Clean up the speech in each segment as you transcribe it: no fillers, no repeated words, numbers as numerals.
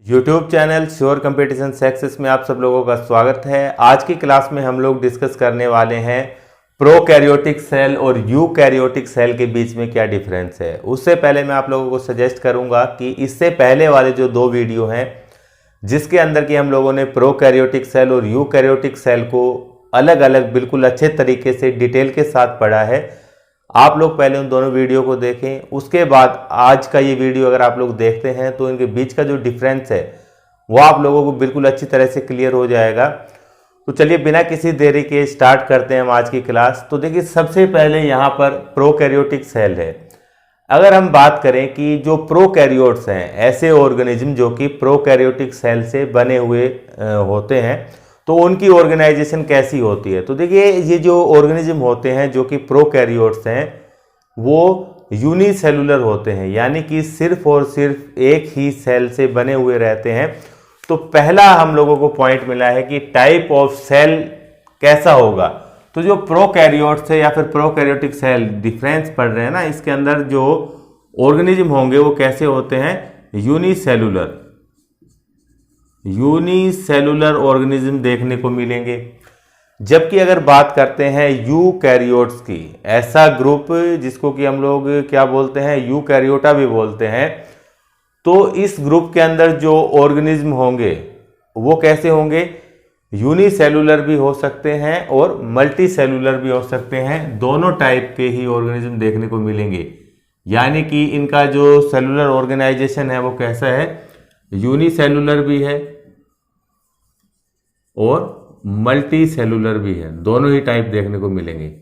YouTube channel sure competition success में आप सब लोगों का स्वागत है। आज की क्लास में हम लोग डिस्कस करने वाले हैं प्रोकैरियोटिक सेल और यूकैरियोटिक सेल के बीच में क्या डिफरेंस है। उससे पहले मैं आप लोगों को सजेस्ट करूंगा कि इससे पहले वाले जो दो वीडियो हैं जिसके अंदर कि हम लोगों ने प्रोकैरियोटिक सेल और यूकैरियोटिक सेल को अलग अलग बिल्कुल अच्छे तरीके से डिटेल के साथ पढ़ा है, आप लोग पहले उन दोनों वीडियो को देखें। उसके बाद आज का ये वीडियो अगर आप लोग देखते हैं तो इनके बीच का जो डिफरेंस है वो आप लोगों को बिल्कुल अच्छी तरह से क्लियर हो जाएगा। तो चलिए बिना किसी देरी के स्टार्ट करते हैं हम आज की क्लास। तो देखिए सबसे पहले यहाँ पर प्रोकैरियोटिक सेल है। अगर हम बात करें कि जो प्रोकैरियोट्स हैं, ऐसे ऑर्गेनिज्म जो कि प्रोकैरियोटिक सेल से बने हुए होते हैं, तो उनकी ऑर्गेनाइजेशन कैसी होती है। तो देखिए ये जो ऑर्गेनिज्म होते हैं जो कि प्रोकैरियोट्स हैं वो यूनिसेलुलर होते हैं, यानी कि सिर्फ और सिर्फ एक ही सेल से बने हुए रहते हैं। तो पहला हम लोगों को पॉइंट मिला है कि टाइप ऑफ सेल कैसा होगा। तो जो प्रोकैरियोट्स है या फिर प्रोकैरियोटिक सेल डिफरेंस पढ़ रहे हैं ना, इसके अंदर जो ऑर्गेनिज्म होंगे वो कैसे होते हैं, यूनिसेलुलर ऑर्गेनिज्म देखने को मिलेंगे। जबकि अगर बात करते हैं यूकैरियोट्स की, ऐसा ग्रुप जिसको कि हम लोग क्या बोलते हैं, यूकैरियोटा भी बोलते हैं, तो इस ग्रुप के अंदर जो ऑर्गेनिज्म होंगे वो कैसे होंगे, यूनिसेलुलर भी हो सकते हैं और मल्टी सेलुलर भी हो सकते हैं। दोनों टाइप के ही ऑर्गेनिज्म देखने को मिलेंगे, यानी कि इनका जो सेलुलर ऑर्गेनाइजेशन है वो कैसा है, यूनिसेलुलर भी है और मल्टी सेलुलर भी है। दोनों ही टाइप देखने को मिलेंगे।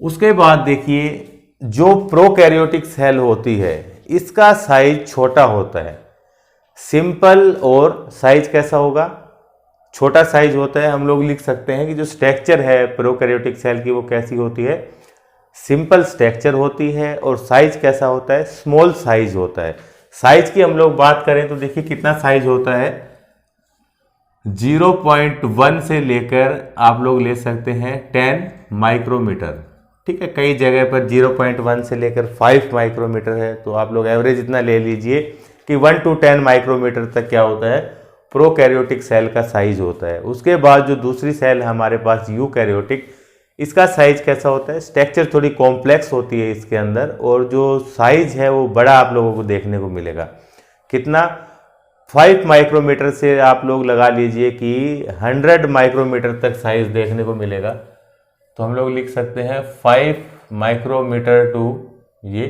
उसके बाद देखिए जो प्रोकैरियोटिक सेल होती है इसका साइज छोटा होता है, सिंपल। और साइज कैसा होगा, छोटा साइज होता है। हम लोग लिख सकते हैं कि जो स्ट्रक्चर है प्रोकैरियोटिक सेल की वो कैसी होती है, सिंपल स्ट्रक्चर होती है। और साइज कैसा होता है, स्मॉल साइज होता है। साइज की हम लोग बात करें तो देखिए कितना साइज होता है, 0.1 से लेकर आप लोग ले सकते हैं 10 माइक्रोमीटर। ठीक है, कई जगह पर 0.1 से लेकर 5 माइक्रोमीटर है, तो आप लोग एवरेज इतना ले लीजिए कि 1 to 10 माइक्रोमीटर तक क्या होता है, प्रोकैरियोटिक सेल का साइज होता है। उसके बाद जो दूसरी सेल है हमारे पास यूकैरियोटिक, इसका साइज कैसा होता है, स्ट्रक्चर थोड़ी कॉम्प्लेक्स होती है इसके अंदर, और जो साइज है वो बड़ा आप लोगों को देखने को मिलेगा। कितना, 5 माइक्रोमीटर से आप लोग लगा लीजिए कि 100 माइक्रोमीटर तक साइज देखने को मिलेगा। तो हम लोग लिख सकते हैं 5 माइक्रोमीटर टू ये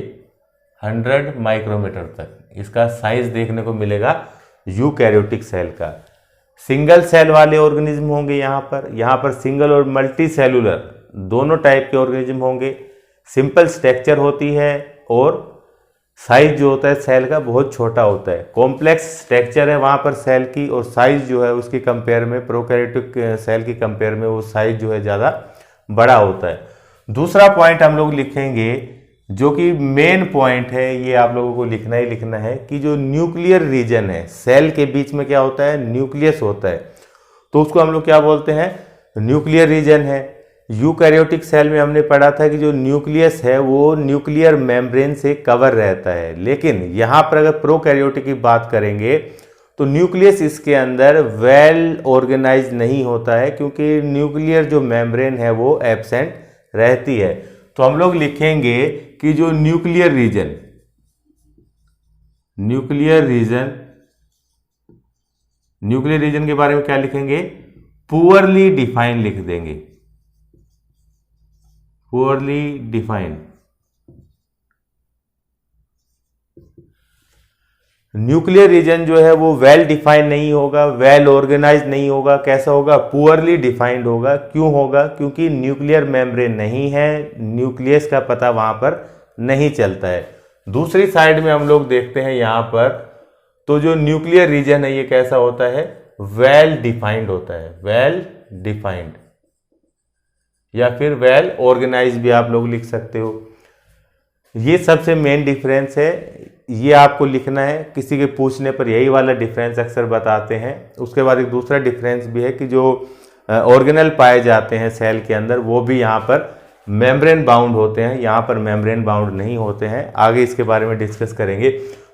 100 माइक्रोमीटर तक इसका साइज देखने को मिलेगा यूकैरियोटिक सेल का। सिंगल सेल वाले ऑर्गेनिज्म होंगे यहाँ पर सिंगल और मल्टी सेलुलर दोनों टाइप के ऑर्गेनिज्म होंगे। सिंपल स्ट्रक्चर होती है और साइज जो होता है सेल का बहुत छोटा होता है। कॉम्प्लेक्स स्ट्रक्चर है वहाँ पर सेल की, और साइज जो है उसकी कंपेयर में प्रोकैरियोटिक सेल की कंपेयर में वो साइज जो है ज़्यादा बड़ा होता है। दूसरा पॉइंट हम लोग लिखेंगे जो कि मेन पॉइंट है, ये आप लोगों को लिखना ही लिखना है कि जो न्यूक्लियर रीजन है सेल के बीच में क्या होता है, न्यूक्लियस होता है। तो उसको हम लोग क्या बोलते हैं, न्यूक्लियर रीजन है। यूकैरियोटिक सेल में हमने पढ़ा था कि जो न्यूक्लियस है वो न्यूक्लियर मेम्ब्रेन से कवर रहता है, लेकिन यहाँ पर अगर प्रोकैरियोटिक की बात करेंगे तो न्यूक्लियस इसके अंदर वेल ऑर्गेनाइज नहीं होता है, क्योंकि न्यूक्लियर जो मेम्ब्रेन है वो एब्सेंट रहती है। तो हम लोग लिखेंगे कि जो न्यूक्लियर रीजन के बारे में क्या लिखेंगे, पुअरली डिफाइंड लिख देंगे, पुअरली डिफाइंड। न्यूक्लियर रीजन जो है वो वेल डिफाइंड नहीं होगा, वेल ऑर्गेनाइज नहीं होगा। कैसा होगा, पुअरली डिफाइंड होगा। क्यों होगा, क्योंकि न्यूक्लियर मेम्ब्रेन नहीं है, न्यूक्लियस का पता वहां पर नहीं चलता है। दूसरी साइड में हम लोग देखते हैं यहाँ पर, तो जो न्यूक्लियर रीजन है ये कैसा होता है, वेल डिफाइंड होता है, वेल डिफाइंड या फिर वेल ऑर्गेनाइज भी आप लोग लिख सकते हो। ये सबसे मेन डिफरेंस है, ये आपको लिखना है। किसी के पूछने पर यही वाला डिफरेंस अक्सर बताते हैं। उसके बाद एक दूसरा डिफरेंस भी है कि जो ऑर्गेनल पाए जाते हैं सेल के अंदर वो भी यहाँ पर मेम्ब्रेन बाउंड होते हैं, यहाँ पर मेम्ब्रेन बाउंड नहीं होते हैं। आगे इसके बारे में डिस्कस करेंगे।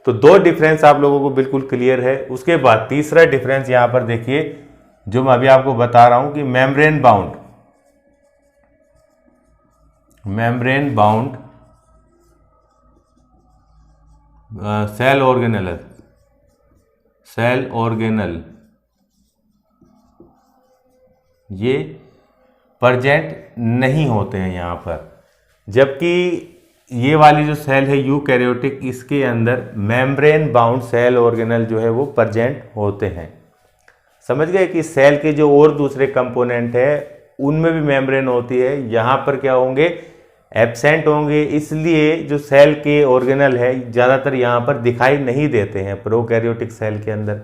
तो दो डिफरेंस आप लोगों को बिल्कुल क्लियर है। उसके बाद तीसरा डिफरेंस यहाँ पर देखिए, जो मैं अभी आपको बता रहा हूं कि मेम्ब्रेन बाउंड सेल ऑर्गेनल ये प्रेजेंट नहीं होते हैं यहाँ पर, जबकि ये वाली जो सेल है यूकैरियोटिक, इसके अंदर मेम्ब्रेन बाउंड सेल ऑर्गेनल जो है वो प्रेजेंट होते हैं। समझ गए कि सेल के जो और दूसरे कंपोनेंट है उनमें भी मेम्ब्रेन होती है, यहाँ पर क्या होंगे, एब्सेंट होंगे। इसलिए जो सेल के ऑर्गेनल है ज़्यादातर यहाँ पर दिखाई नहीं देते हैं प्रोकैरियोटिक सेल के अंदर।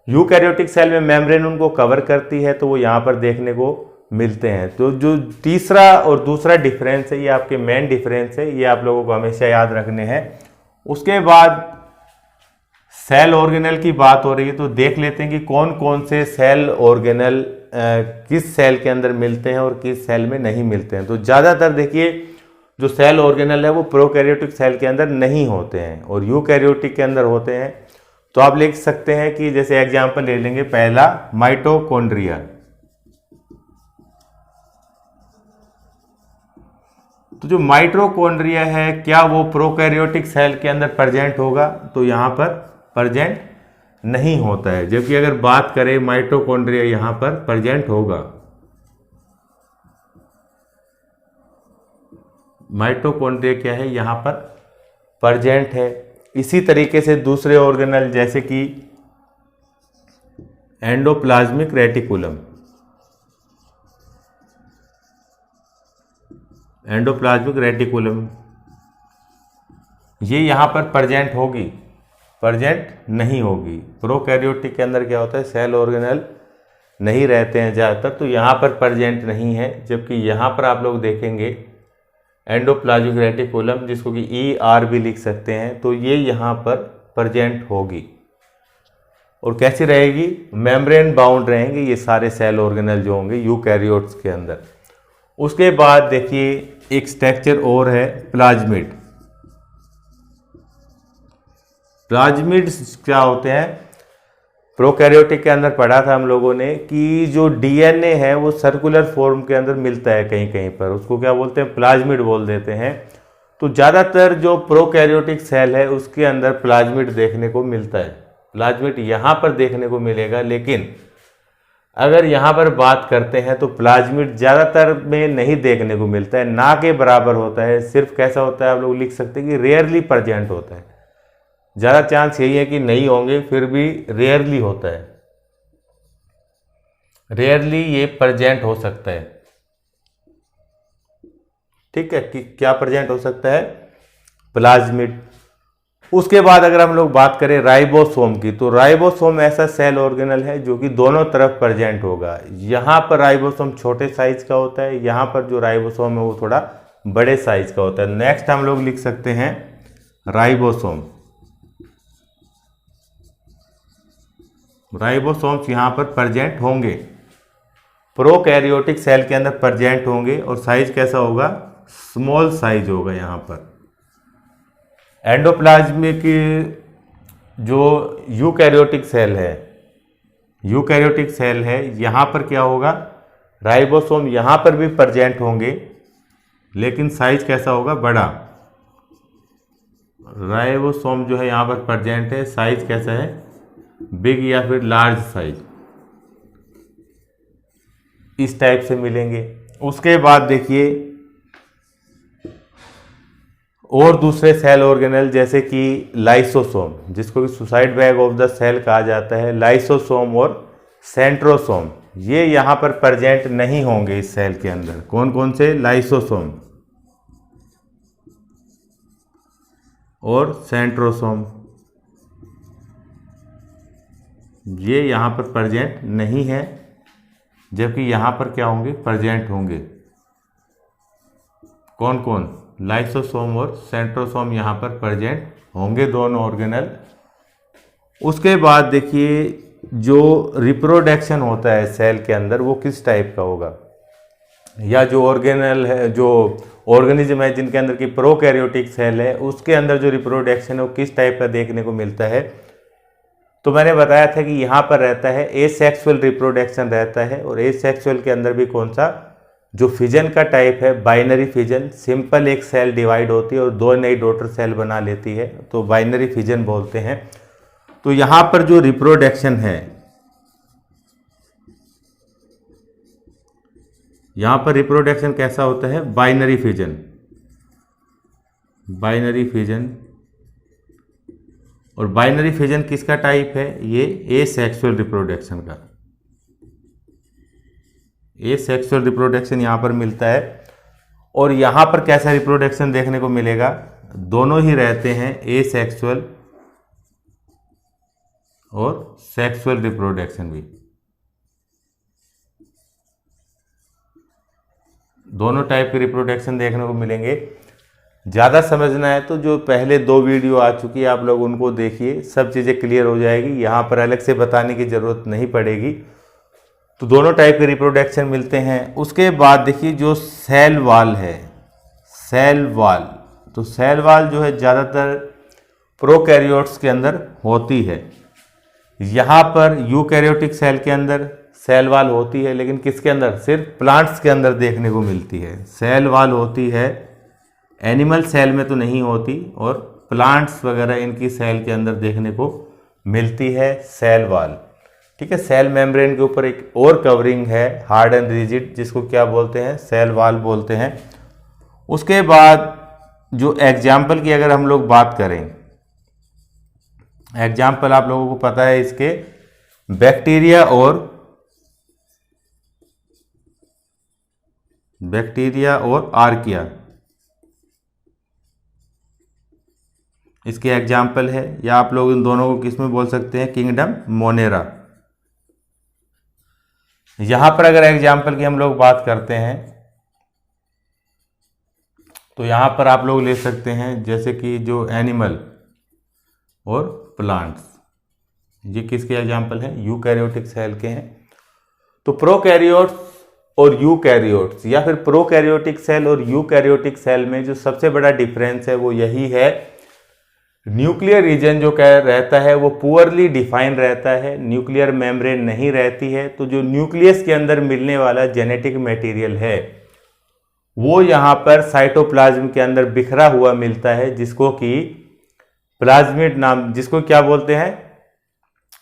यूकैरियोटिक सेल में मेम्ब्रेन उनको कवर करती है, तो वो यहाँ पर देखने को मिलते हैं। तो जो तीसरा और दूसरा डिफरेंस है, ये आपके मेन डिफरेंस है, ये आप लोगों को हमेशा याद रखने हैं। उसके बाद सेल ऑर्गेनल की बात हो रही है, तो देख लेते हैं कि कौन कौन से सेल ऑर्गेनल किस सेल के अंदर मिलते हैं और किस सेल में नहीं मिलते हैं। तो ज़्यादातर देखिए जो सेल ऑर्गेनल है वो प्रोकैरियोटिक सेल के अंदर नहीं होते हैं और यूकैरियोटिक के अंदर होते हैं। तो आप लिख सकते हैं कि जैसे एग्जाम्पल ले लेंगे, पहला माइटोकॉन्ड्रिया। तो जो माइटोकॉन्ड्रिया है, क्या वो प्रोकैरियोटिक सेल के अंदर प्रेजेंट होगा? तो यहाँ पर प्रेजेंट नहीं होता है। जबकि अगर बात करें माइटोकॉन्ड्रिया यहाँ पर प्रेजेंट होगा। माइटोकॉन्ड्रिया क्या है, यहाँ पर प्रेजेंट है। इसी तरीके से दूसरे ऑर्गेनल जैसे कि एंडोप्लाज्मिक रेटिकुलम, ये यहाँ पर प्रेजेंट होगी, प्रेजेंट नहीं होगी। प्रोकैरियोटिक के अंदर क्या होता है, सेल ऑर्गेनल नहीं रहते हैं ज़्यादातर, तो यहाँ पर प्रेजेंट नहीं है। जबकि यहाँ पर आप लोग देखेंगे एंडोप्लाज्मिक रेटिकुलम, जिसको कि ER भी लिख सकते हैं, तो ये यहाँ पर प्रेजेंट होगी। और कैसी रहेगी, मेम्ब्रेन बाउंड रहेंगे ये सारे सेल ऑर्गेनल जो होंगे यूकैरियोट्स के अंदर। उसके बाद देखिए एक स्ट्रक्चर और है प्लाज्मिड। प्लाज्मिड क्या होते हैं, प्रोकैरियोटिक के अंदर पढ़ा था हम लोगों ने कि जो DNA है वो सर्कुलर फॉर्म के अंदर मिलता है कहीं कहीं पर, उसको क्या बोलते हैं, प्लाज्मिड बोल देते हैं। तो ज़्यादातर जो प्रोकैरियोटिक सेल है उसके अंदर प्लाज्मिड देखने को मिलता है। प्लाज्मिड यहाँ पर देखने को मिलेगा, लेकिन अगर यहाँ पर बात करते हैं तो प्लाज्मिड ज़्यादातर में नहीं देखने को मिलता है, ना के बराबर होता है। सिर्फ कैसा होता है, आप लोग लिख सकते हैं कि रेयरली प्रेजेंट होता है। ज़्यादा चांस यही है कि नहीं होंगे, फिर भी रेयरली होता है, रेयरली ये प्रेजेंट हो सकता है। ठीक है, कि क्या प्रेजेंट हो सकता है, प्लाज्मिड। उसके बाद अगर हम लोग बात करें राइबोसोम की, तो राइबोसोम ऐसा सेल ऑर्गेनल है जो कि दोनों तरफ प्रेजेंट होगा। यहाँ पर राइबोसोम छोटे साइज का होता है, यहाँ पर जो राइबोसोम है वो थोड़ा बड़े साइज का होता है। नेक्स्ट हम लोग लिख सकते हैं राइबोसोम। राइबोसोम्स यहाँ पर प्रेजेंट होंगे, प्रोकैरियोटिक सेल के अंदर प्रेजेंट होंगे और साइज कैसा होगा, स्मॉल साइज होगा। यहाँ पर एंडोप्लाज्मिक जो यूकैरियोटिक सेल है, यहाँ पर क्या होगा, राइबोसोम यहाँ पर भी प्रेजेंट होंगे, लेकिन साइज कैसा होगा, बड़ा। राइबोसोम जो है यहाँ पर प्रेजेंट है, साइज कैसा है, बिग या फिर लार्ज साइज, इस टाइप से मिलेंगे। उसके बाद देखिए और दूसरे सेल ऑर्गेनल जैसे कि लाइसोसोम, जिसको कि suicide bag of the cell कहा जाता है, लाइसोसोम और सेंट्रोसोम, ये यहाँ पर प्रेजेंट नहीं होंगे इस सेल के अंदर। कौन कौन से, लाइसोसोम और सेंट्रोसोम, ये यहाँ पर प्रेजेंट नहीं है। जबकि यहाँ पर क्या होंगे, प्रेजेंट होंगे। कौन कौन, लाइसोसोम और सेंट्रोसोम यहाँ पर प्रेजेंट होंगे, दोनों ऑर्गेनल। उसके बाद देखिए जो रिप्रोडक्शन होता है सेल के अंदर वो किस टाइप का होगा। या जो ऑर्गेनल है, जो ऑर्गेनिज्म है जिनके अंदर की प्रोकैरियोटिक सेल है, उसके अंदर जो रिप्रोडक्शन है वो किस टाइप का देखने को मिलता है। तो मैंने बताया था कि यहाँ पर रहता है एसेक्सुअल रिप्रोडक्शन रहता है, और एसेक्सुअल के अंदर भी कौन सा, जो फिजन का टाइप है बाइनरी फिजन, सिंपल एक सेल डिवाइड होती है और 2 नई डॉटर सेल बना लेती है, तो बाइनरी फिजन बोलते हैं। तो यहाँ पर जो रिप्रोडक्शन है, यहाँ पर रिप्रोडक्शन कैसा होता है, बाइनरी फिजन, बाइनरी फिजन। और बाइनरी फिजन किसका टाइप है, ये एसेक्सुअल रिप्रोडक्शन का, एसेक्सुअल रिप्रोडक्शन यहाँ पर मिलता है। और यहाँ पर कैसा रिप्रोडक्शन देखने को मिलेगा, दोनों ही रहते हैं एसेक्सुअल और सेक्सुअल रिप्रोडक्शन भी, दोनों टाइप के रिप्रोडक्शन देखने को मिलेंगे। ज़्यादा समझना है तो जो पहले 2 वीडियो आ चुकी है आप लोग उनको देखिए, सब चीज़ें क्लियर हो जाएगी, यहाँ पर अलग से बताने की ज़रूरत नहीं पड़ेगी। तो दोनों टाइप के रिप्रोडक्शन मिलते हैं। उसके बाद देखिए जो सेल वाल है, सेल वाल, तो सेल वाल जो है ज़्यादातर प्रोकैरियोट्स के अंदर होती है। यहाँ पर यूकैरियोटिक सेल के अंदर सेल वाल होती है, लेकिन किसके अंदर, सिर्फ प्लांट्स के अंदर देखने को मिलती है। सेल वाल होती है, एनिमल सेल में तो नहीं होती, और प्लांट्स वगैरह इनकी सेल के अंदर देखने को मिलती है सेल वाल। ठीक है, सेल मेम्ब्रेन के ऊपर एक और कवरिंग है हार्ड एंड रिजिड, जिसको क्या बोलते हैं, सेल वाल बोलते हैं। उसके बाद जो एग्जाम्पल की अगर हम लोग बात करें, एग्जाम्पल आप लोगों को पता है इसके, बैक्टीरिया और आर्किया, इसके एग्जाम्पल है। या आप लोग इन दोनों को किस में बोल सकते हैं, किंगडम मोनेरा। यहां पर अगर एग्जाम्पल की हम लोग बात करते हैं तो यहां पर आप लोग ले सकते हैं जैसे कि जो एनिमल और प्लांट्स, ये किसके एग्जाम्पल हैं, यूकैरियोटिक सेल के हैं। तो प्रोकैरियोट्स और यूकैरियोट्स, या फिर प्रोकैरियोटिक सेल और यूकैरियोटिक सेल में जो सबसे बड़ा डिफरेंस है वो यही है, न्यूक्लियर रीजन जो कह रहता है वो पुअरली डिफाइन रहता है, न्यूक्लियर मेम्ब्रेन नहीं रहती है। तो जो न्यूक्लियस के अंदर मिलने वाला जेनेटिक मटेरियल है वो यहाँ पर साइटोप्लाज्म के अंदर बिखरा हुआ मिलता है, जिसको कि प्लाज्मिड नाम, जिसको क्या बोलते हैं,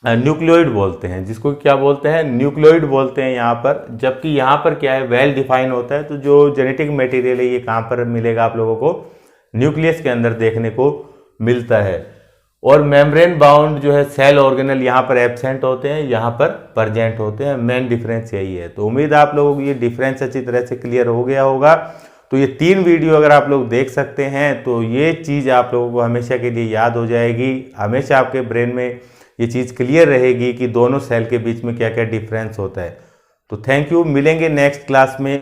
न्यूक्लियोइड बोलते हैं, जिसको क्या बोलते हैं, न्यूक्लियोइड बोलते हैं यहाँ पर। जबकि यहाँ पर क्या है, वेल डिफाइन होता है। तो जो जेनेटिक मटेरियल है ये कहाँ पर मिलेगा आप लोगों को, न्यूक्लियस के अंदर देखने को मिलता है। और मेम्ब्रेन बाउंड जो है सेल ऑर्गेनल यहाँ पर एब्सेंट होते हैं, यहाँ पर प्रेजेंट होते हैं। मेन डिफरेंस यही है। तो उम्मीद है आप लोगों को ये डिफरेंस अच्छी तरह से क्लियर हो गया होगा। तो ये 3 वीडियो अगर आप लोग देख सकते हैं तो ये चीज़ आप लोगों को हमेशा के लिए याद हो जाएगी, हमेशा आपके ब्रेन में ये चीज़ क्लियर रहेगी कि दोनों सेल के बीच में क्या क्या डिफरेंस होता है। तो थैंक यू, मिलेंगे नेक्स्ट क्लास में।